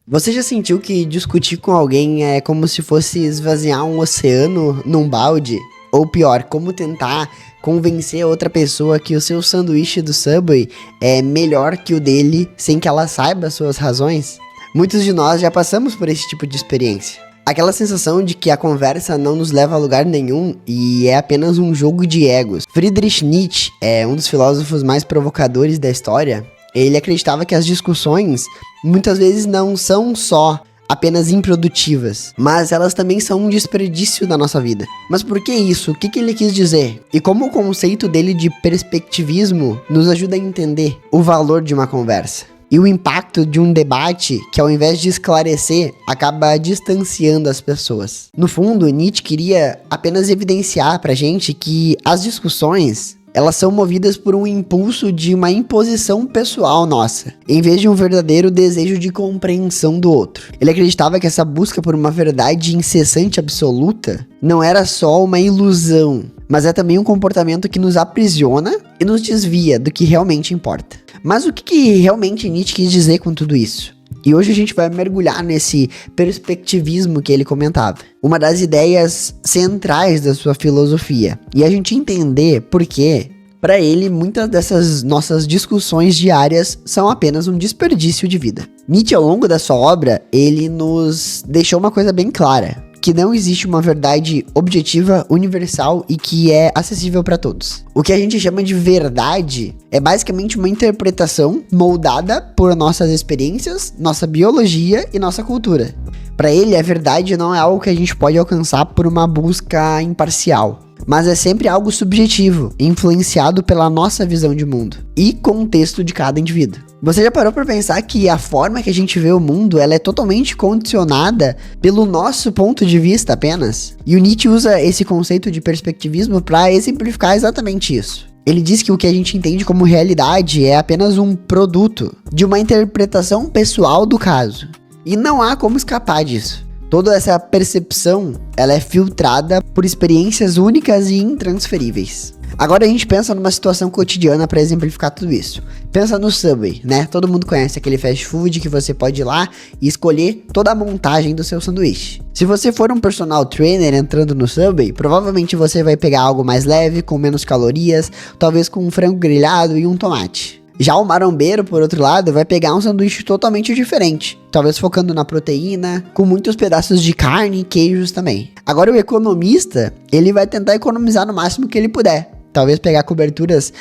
Você já sentiu que discutir com alguém é como se fosse esvaziar um oceano num balde? Ou pior, como tentar convencer a outra pessoa que o seu sanduíche do Subway é melhor que o dele sem que ela saiba as suas razões? Muitos de nós já passamos por esse tipo de experiência. Aquela sensação de que a conversa não nos leva a lugar nenhum e é apenas um jogo de egos. Friedrich Nietzsche é um dos filósofos mais provocadores da história. Ele acreditava que as discussões muitas vezes não são só apenas improdutivas, mas elas também são um desperdício da nossa vida. Mas por que isso? O que ele quis dizer? E como o conceito dele de perspectivismo nos ajuda a entender o valor de uma conversa? E o impacto de um debate que, ao invés de esclarecer, acaba distanciando as pessoas. No fundo, Nietzsche queria apenas evidenciar pra gente que as discussões, elas são movidas por um impulso de uma imposição pessoal nossa, em vez de um verdadeiro desejo de compreensão do outro. Ele acreditava que essa busca por uma verdade incessante absoluta não era só uma ilusão, mas é também um comportamento que nos aprisiona e nos desvia do que realmente importa. Mas o que realmente Nietzsche quis dizer com tudo isso? E hoje a gente vai mergulhar nesse perspectivismo que ele comentava. Uma das ideias centrais da sua filosofia. E a gente entender por que, para ele, muitas dessas nossas discussões diárias são apenas um desperdício de vida. Nietzsche, ao longo da sua obra, ele nos deixou uma coisa bem clara. Que não existe uma verdade objetiva, universal e que é acessível para todos. O que a gente chama de verdade é basicamente uma interpretação moldada por nossas experiências, nossa biologia e nossa cultura. Para ele, a verdade não é algo que a gente pode alcançar por uma busca imparcial, mas é sempre algo subjetivo, influenciado pela nossa visão de mundo e contexto de cada indivíduo. Você já parou para pensar que a forma que a gente vê o mundo, ela é totalmente condicionada pelo nosso ponto de vista apenas? E o Nietzsche usa esse conceito de perspectivismo para exemplificar exatamente isso. Ele diz que o que a gente entende como realidade é apenas um produto de uma interpretação pessoal do caso. E não há como escapar disso. Toda essa percepção, ela é filtrada por experiências únicas e intransferíveis. Agora a gente pensa numa situação cotidiana para exemplificar tudo isso. Pensa no Subway, né? Todo mundo conhece aquele fast food que você pode ir lá e escolher toda a montagem do seu sanduíche. Se você for um personal trainer entrando no Subway, provavelmente você vai pegar algo mais leve, com menos calorias, talvez com um frango grelhado e um tomate. Já o marombeiro, por outro lado, vai pegar um sanduíche totalmente diferente, talvez focando na proteína, com muitos pedaços de carne e queijos também. Agora o economista, ele vai tentar economizar no máximo que ele puder, talvez pegar coberturas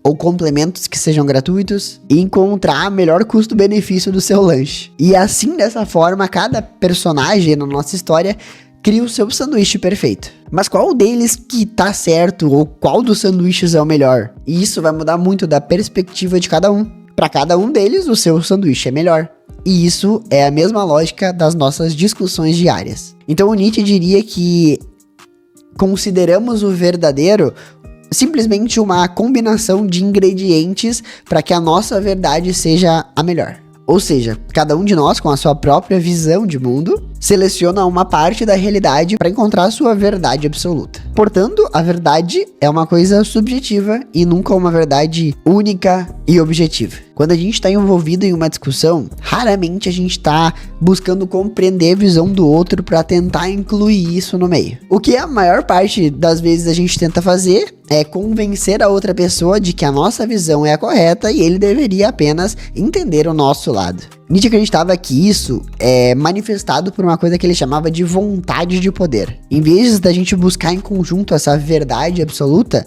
ou complementos que sejam gratuitos e encontrar o melhor custo-benefício do seu lanche. E assim, dessa forma, cada personagem na nossa história cria o seu sanduíche perfeito. Mas qual deles que tá certo ou qual dos sanduíches é o melhor? E isso vai mudar muito da perspectiva de cada um. Para cada um deles, o seu sanduíche é melhor. E isso é a mesma lógica das nossas discussões diárias. Então o Nietzsche diria que consideramos o verdadeiro simplesmente uma combinação de ingredientes para que a nossa verdade seja a melhor. Ou seja, cada um de nós, com a sua própria visão de mundo, seleciona uma parte da realidade para encontrar a sua verdade absoluta. Portanto, a verdade é uma coisa subjetiva e nunca uma verdade única e objetiva. Quando a gente está envolvido em uma discussão, raramente a gente está buscando compreender a visão do outro para tentar incluir isso no meio. O que a maior parte das vezes a gente tenta fazer é convencer a outra pessoa de que a nossa visão é a correta e ele deveria apenas entender o nosso lado. Nietzsche acreditava que isso é manifestado por uma coisa que ele chamava de vontade de poder. Em vez da gente buscar em conjunto essa verdade absoluta,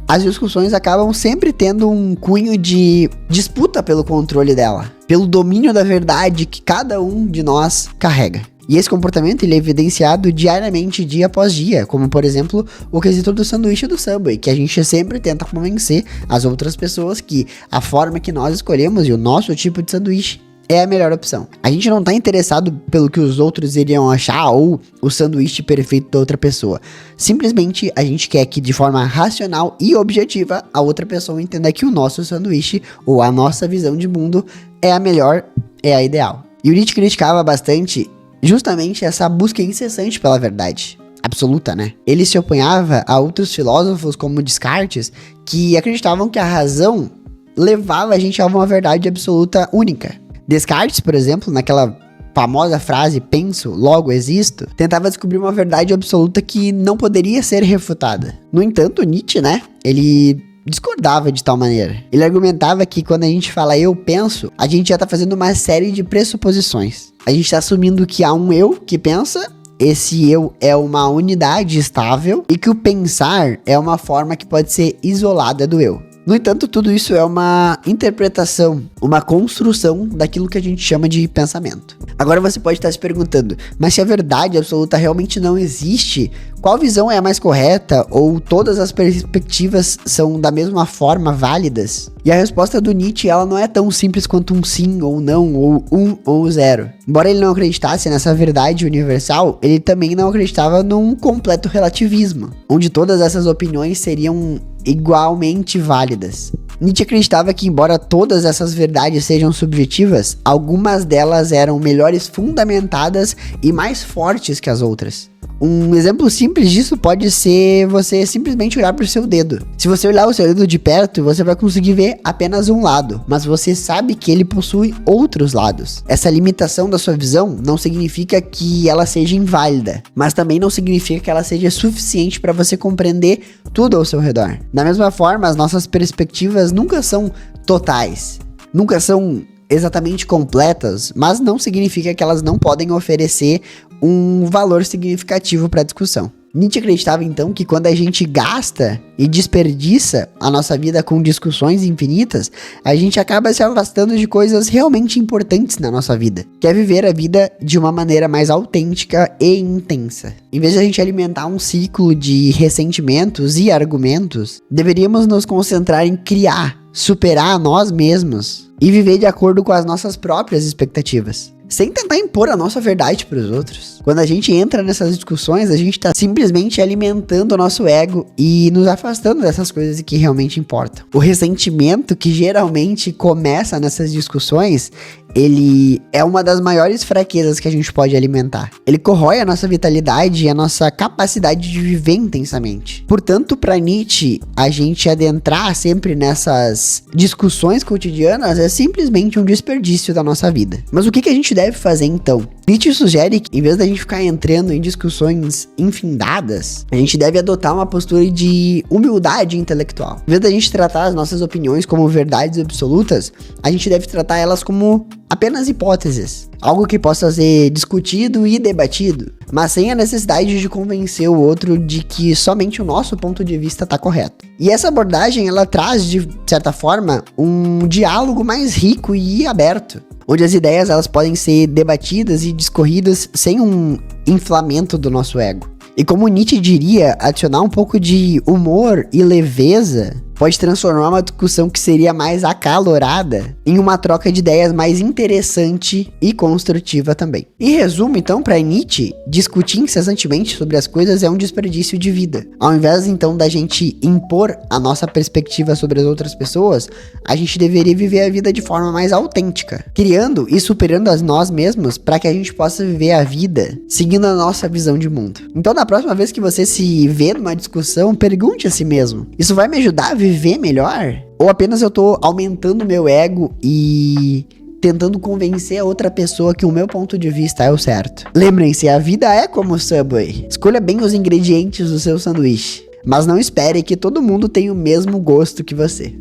as discussões acabam sempre tendo um cunho de disputa pelo controle dela, pelo domínio da verdade que cada um de nós carrega. E esse comportamento ele é evidenciado diariamente, dia após dia, como por exemplo o quesito do sanduíche do Subway, que a gente sempre tenta convencer as outras pessoas que a forma que nós escolhemos e o nosso tipo de sanduíche é a melhor opção. A gente não tá interessado pelo que os outros iriam achar ou o sanduíche perfeito da outra pessoa. Simplesmente a gente quer que de forma racional e objetiva a outra pessoa entenda que o nosso sanduíche ou a nossa visão de mundo é a melhor, é a ideal. E o Nietzsche criticava bastante justamente essa busca incessante pela verdade absoluta, né? Ele se opunhava a outros filósofos como Descartes, que acreditavam que a razão levava a gente a uma verdade absoluta única. Descartes, por exemplo, naquela famosa frase penso, logo existo, tentava descobrir uma verdade absoluta que não poderia ser refutada. No entanto, Nietzsche, né, ele discordava de tal maneira. Ele argumentava que quando a gente fala eu penso, a gente já tá fazendo uma série de pressuposições. A gente tá assumindo que há um eu que pensa, esse eu é uma unidade estável e que o pensar é uma forma que pode ser isolada do eu. No entanto, tudo isso é uma interpretação, uma construção daquilo que a gente chama de pensamento. Agora você pode estar se perguntando, mas se a verdade absoluta realmente não existe, qual visão é a mais correta ou todas as perspectivas são da mesma forma válidas? E a resposta do Nietzsche, ela não é tão simples quanto um sim ou não, ou um ou zero. Embora ele não acreditasse nessa verdade universal, ele também não acreditava num completo relativismo, onde todas essas opiniões seriam igualmente válidas. Nietzsche acreditava que, embora todas essas verdades sejam subjetivas, algumas delas eram melhores fundamentadas e mais fortes que as outras. Um exemplo simples disso pode ser você simplesmente olhar para o seu dedo. Se você olhar o seu dedo de perto, você vai conseguir ver apenas um lado, mas você sabe que ele possui outros lados. Essa limitação da sua visão não significa que ela seja inválida, mas também não significa que ela seja suficiente para você compreender tudo ao seu redor. Da mesma forma, as nossas perspectivas nunca são totais, nunca são exatamente completas, mas não significa que elas não podem oferecer um valor significativo para a discussão. Nietzsche acreditava então que quando a gente gasta e desperdiça a nossa vida com discussões infinitas, a gente acaba se afastando de coisas realmente importantes na nossa vida, que é viver a vida de uma maneira mais autêntica e intensa. Em vez de a gente alimentar um ciclo de ressentimentos e argumentos, deveríamos nos concentrar em criar, superar nós mesmos e viver de acordo com as nossas próprias expectativas, sem tentar impor a nossa verdade para os outros. Quando a gente entra nessas discussões, a gente está simplesmente alimentando o nosso ego e nos afastando dessas coisas que realmente importam. O ressentimento que geralmente começa nessas discussões, ele é uma das maiores fraquezas que a gente pode alimentar. Ele corrói a nossa vitalidade e a nossa capacidade de viver intensamente. Portanto, para Nietzsche, a gente adentrar sempre nessas discussões cotidianas é simplesmente um desperdício da nossa vida. Mas o que a gente deve fazer então? Nietzsche sugere que, em vez da gente ficar entrando em discussões infindadas, a gente deve adotar uma postura de humildade intelectual. Em vez da gente tratar as nossas opiniões como verdades absolutas, a gente deve tratar elas como apenas hipóteses, algo que possa ser discutido e debatido, mas sem a necessidade de convencer o outro de que somente o nosso ponto de vista está correto. E essa abordagem, ela traz, de certa forma, um diálogo mais rico e aberto, onde as ideias elas podem ser debatidas e discorridas sem um inflamento do nosso ego. E como Nietzsche diria, adicionar um pouco de humor e leveza pode transformar uma discussão que seria mais acalorada em uma troca de ideias mais interessante e construtiva também. Em resumo, então, para Nietzsche, discutir incessantemente sobre as coisas é um desperdício de vida. Ao invés, então, da gente impor a nossa perspectiva sobre as outras pessoas, a gente deveria viver a vida de forma mais autêntica, criando e superando a nós mesmos para que a gente possa viver a vida seguindo a nossa visão de mundo. Então, na próxima vez que você se vê numa discussão, pergunte a si mesmo: isso vai me ajudar a viver melhor? Ou apenas eu tô aumentando meu ego e tentando convencer a outra pessoa que o meu ponto de vista é o certo? Lembrem-se, a vida é como o Subway. Escolha bem os ingredientes do seu sanduíche, mas não espere que todo mundo tenha o mesmo gosto que você.